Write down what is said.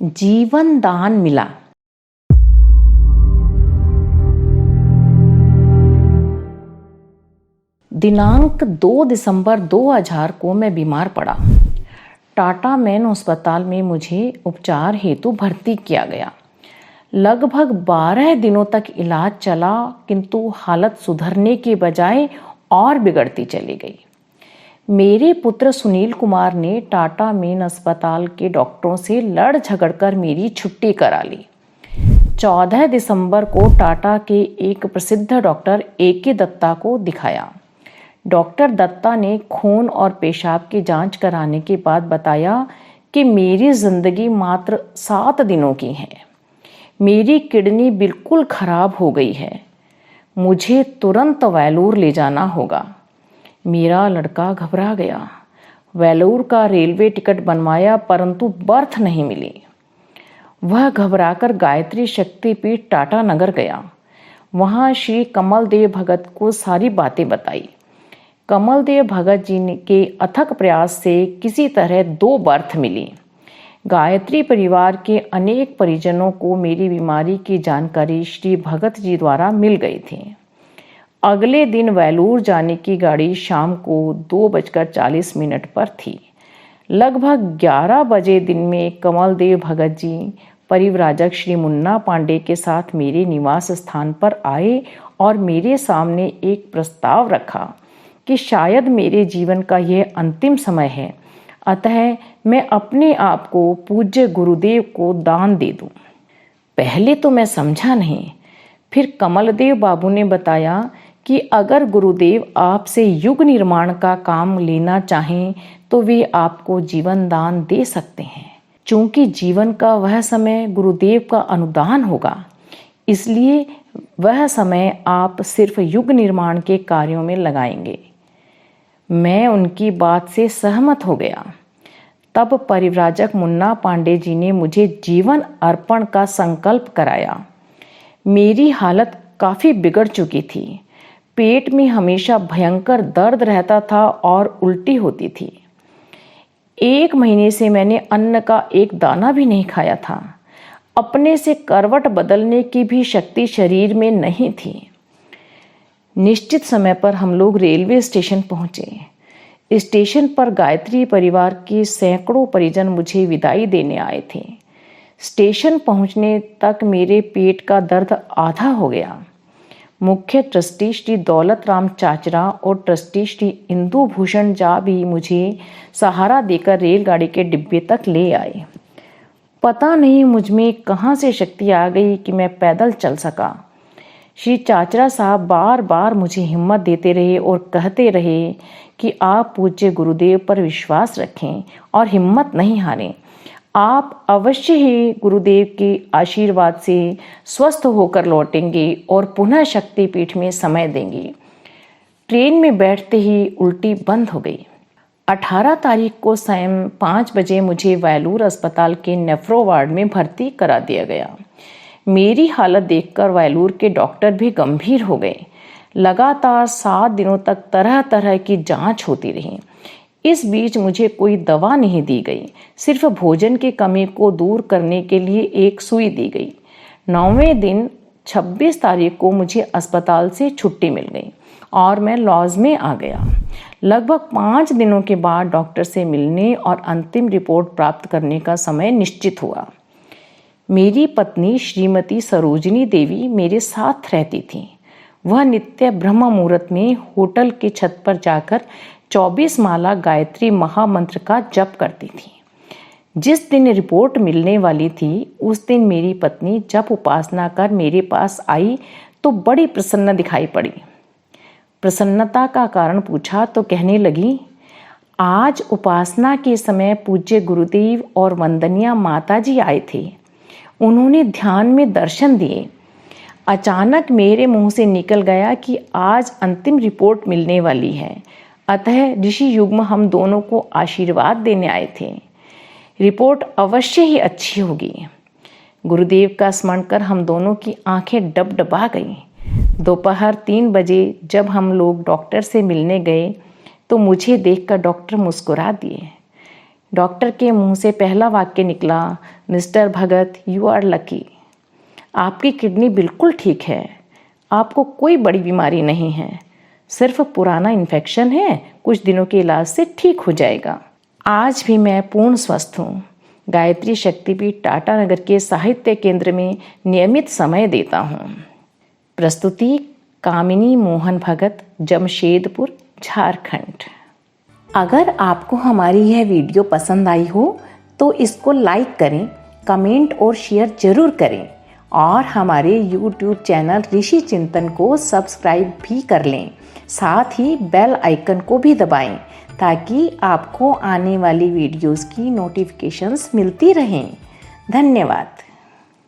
जीवन दान मिला। दिनांक 2 दिसंबर 2000 को मैं बीमार पड़ा। टाटा मेन अस्पताल में मुझे उपचार हेतु भर्ती किया गया। लगभग 12 दिनों तक इलाज चला, किंतु हालत सुधरने के बजाय और बिगड़ती चली गई। मेरे पुत्र सुनील कुमार ने टाटा मेन अस्पताल के डॉक्टरों से लड़ झगड़कर मेरी छुट्टी करा ली। 14 दिसंबर को टाटा के एक प्रसिद्ध डॉक्टर A.K. दत्ता को दिखाया। डॉक्टर दत्ता ने खून और पेशाब की जांच कराने के बाद बताया कि मेरी जिंदगी मात्र 7 दिनों की है। मेरी किडनी बिल्कुल खराब हो गई है। मुझे तुरंत वेलूर ले जाना होगा। मेरा लड़का घबरा गया। वेलूर का रेलवे टिकट बनवाया, परंतु बर्थ नहीं मिली। वह घबराकर गायत्री शक्तिपीठ टाटा नगर गया। वहां श्री कमल देव भगत को सारी बातें बताई। कमल देव भगत जी के अथक प्रयास से किसी तरह 2 बर्थ मिली। गायत्री परिवार के अनेक परिजनों को मेरी बीमारी की जानकारी श्री भगत जी द्वारा मिल गई थी। अगले दिन वेलूर जाने की गाड़ी शाम को 2:40 पर थी। लगभग 11 बजे दिन में कमल देव भगत जी परिव्राजक श्री मुन्ना पांडे के साथ मेरे निवास स्थान पर आए और मेरे सामने एक प्रस्ताव रखा कि शायद मेरे जीवन का यह अंतिम समय है, अतः मैं अपने आप को पूज्य गुरुदेव को दान दे दूं। पहले तो मैं समझा नहीं। फिर कमलदेव बाबू ने बताया कि अगर गुरुदेव आपसे युग निर्माण का काम लेना चाहें तो वे आपको जीवन दान दे सकते हैं। चूंकि जीवन का वह समय गुरुदेव का अनुदान होगा, इसलिए वह समय आप सिर्फ युग निर्माण के कार्यों में लगाएंगे। मैं उनकी बात से सहमत हो गया। तब परिव्राजक मुन्ना पांडे जी ने मुझे जीवन अर्पण का संकल्प कराया। मेरी हालत काफ़ी बिगड़ चुकी थी। पेट में हमेशा भयंकर दर्द रहता था और उल्टी होती थी। 1 महीने से मैंने अन्न का एक दाना भी नहीं खाया था। अपने से करवट बदलने की भी शक्ति शरीर में नहीं थी। निश्चित समय पर हम लोग रेलवे स्टेशन पहुंचे। स्टेशन पर गायत्री परिवार के सैकड़ों परिजन मुझे विदाई देने आए थे। स्टेशन पहुंचने तक मेरे पेट का दर्द आधा हो गया। मुख्य ट्रस्टी श्री दौलत राम चाचरा और ट्रस्टी श्री इंदु भूषण झा भी मुझे सहारा देकर रेलगाड़ी के डिब्बे तक ले आए। पता नहीं मुझ में कहाँ से शक्ति आ गई कि मैं पैदल चल सका। श्री चाचरा साहब बार बार मुझे हिम्मत देते रहे और कहते रहे कि आप पूज्य गुरुदेव पर विश्वास रखें और हिम्मत नहीं हारें। आप अवश्य ही गुरुदेव के आशीर्वाद से स्वस्थ होकर लौटेंगे और पुनः शक्तिपीठ में समय देंगे। ट्रेन में बैठते ही उल्टी बंद हो गई। 18 तारीख को शाम 5 बजे मुझे वेलूर अस्पताल के नेफ्रो वार्ड में भर्ती करा दिया गया। मेरी हालत देखकर वेलूर के डॉक्टर भी गंभीर हो गए। लगातार 7 दिनों तक तरह तरह की जांच होती रही। इस बीच मुझे कोई दवा नहीं दी गई, सिर्फ भोजन की कमी को दूर करने के लिए एक सुई दी गई। 9वें दिन 26 तारीख को मुझे अस्पताल से छुट्टी मिल गई और मैं लॉज में आ गया। लगभग 5 दिनों के बाद डॉक्टर से मिलने और अंतिम रिपोर्ट प्राप्त करने का समय निश्चित हुआ। मेरी पत्नी श्रीमती सरोजनी देवी मेरे साथ रहती थी। वह नित्य ब्रह्म मुहूर्त में होटल के छत पर जाकर 24 माला गायत्री महामंत्र का जप करती थी। जिस दिन रिपोर्ट मिलने वाली थी, उस दिन मेरी पत्नी जप उपासना कर मेरे पास आई तो बड़ी प्रसन्न दिखाई पड़ी। प्रसन्नता का कारण पूछा तो कहने लगी, आज उपासना के समय पूज्य गुरुदेव और वंदनीय माता जी आए थे। उन्होंने ध्यान में दर्शन दिए। अचानक मेरे मुंह से निकल गया कि आज अंतिम रिपोर्ट मिलने वाली है, अतः ऋषि युग्म हम दोनों को आशीर्वाद देने आए थे। रिपोर्ट अवश्य ही अच्छी होगी। गुरुदेव का स्मरण कर हम दोनों की आंखें डबडबा गईं। दोपहर 3 बजे जब हम लोग डॉक्टर से मिलने गए तो मुझे देखकर डॉक्टर मुस्कुरा दिए। डॉक्टर के मुंह से पहला वाक्य निकला, mister Bhagat you are lucky. आपकी किडनी बिल्कुल ठीक है, आपको कोई बड़ी बीमारी नहीं है, सिर्फ पुराना इन्फेक्शन है, कुछ दिनों के इलाज से ठीक हो जाएगा। आज भी मैं पूर्ण स्वस्थ हूँ। गायत्री शक्तिपीठ टाटानगर के साहित्य केंद्र में नियमित समय देता हूँ। प्रस्तुति कामिनी मोहन भगत, जमशेदपुर, झारखंड। अगर आपको हमारी यह वीडियो पसंद आई हो तो इसको लाइक करें, कमेंट और शेयर जरूर करें और हमारे YouTube चैनल ऋषि चिंतन को सब्सक्राइब भी कर लें। साथ ही बेल आइकन को भी दबाएं ताकि आपको आने वाली वीडियोस की नोटिफिकेशंस मिलती रहें। धन्यवाद।